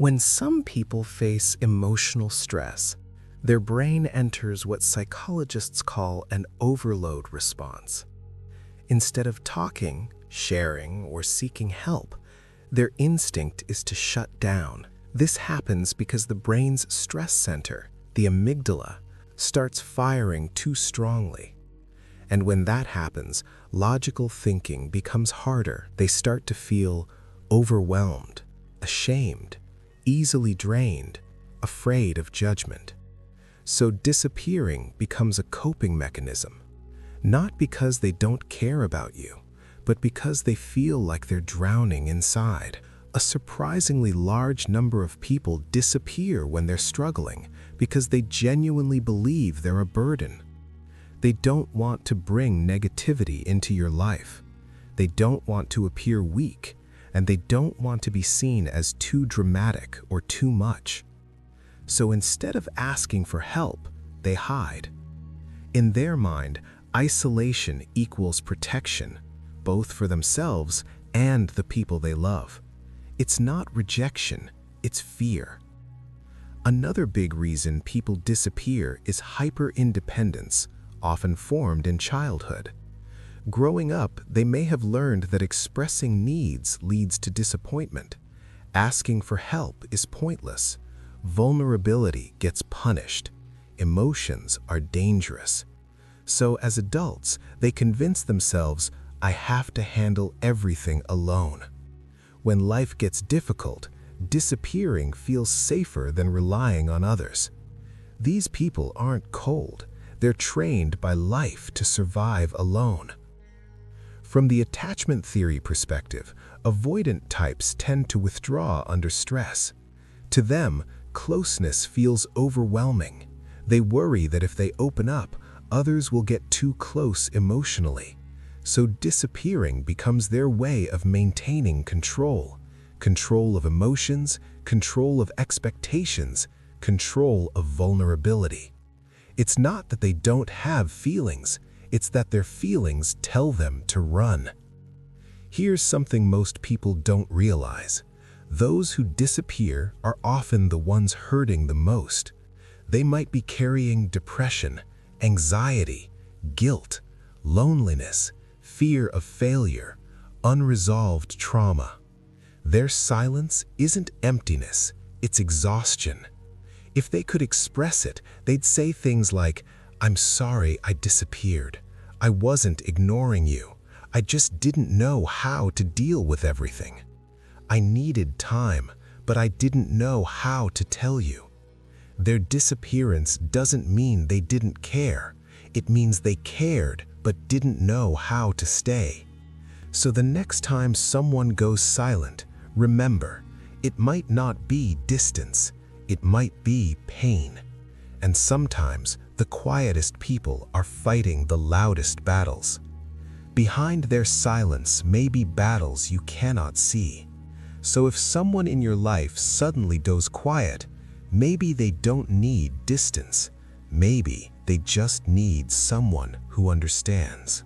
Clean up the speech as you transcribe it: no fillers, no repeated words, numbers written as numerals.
When some people face emotional stress, their brain enters what psychologists call an overload response. Instead of talking, sharing, or seeking help, their instinct is to shut down. This happens because the brain's stress center, the amygdala, starts firing too strongly. And when that happens, logical thinking becomes harder. They start to feel overwhelmed, ashamed, easily drained, afraid of judgment. So disappearing becomes a coping mechanism, not because they don't care about you, but because they feel like they're drowning inside. A surprisingly large number of people disappear when they're struggling because they genuinely believe they're a burden. They don't want to bring negativity into your life. They don't want to appear weak, and they don't want to be seen as too dramatic or too much. So instead of asking for help, they hide. In their mind, isolation equals protection, both for themselves and the people they love. It's not rejection, it's fear. Another big reason people disappear is hyper-independence, often formed in childhood. Growing up, they may have learned that expressing needs leads to disappointment. Asking for help is pointless. Vulnerability gets punished. Emotions are dangerous. So as adults, they convince themselves, I have to handle everything alone. When life gets difficult, disappearing feels safer than relying on others. These people aren't cold. They're trained by life to survive alone. From the attachment theory perspective, avoidant types tend to withdraw under stress. To them, closeness feels overwhelming. They worry that if they open up, others will get too close emotionally. So disappearing becomes their way of maintaining control. Control of emotions, control of expectations, control of vulnerability. It's not that they don't have feelings, it's that their feelings tell them to run. Here's something most people don't realize. Those who disappear are often the ones hurting the most. They might be carrying depression, anxiety, guilt, loneliness, fear of failure, unresolved trauma. Their silence isn't emptiness, it's exhaustion. If they could express it, they'd say things like, I'm sorry I disappeared. I wasn't ignoring you. I just didn't know how to deal with everything. I needed time, but I didn't know how to tell you. Their disappearance doesn't mean they didn't care. It means they cared, but didn't know how to stay. So the next time someone goes silent, remember, it might not be distance. It might be pain. And sometimes the quietest people are fighting the loudest battles. Behind their silence may be battles you cannot see. So if someone in your life suddenly goes quiet, maybe they don't need distance. Maybe they just need someone who understands.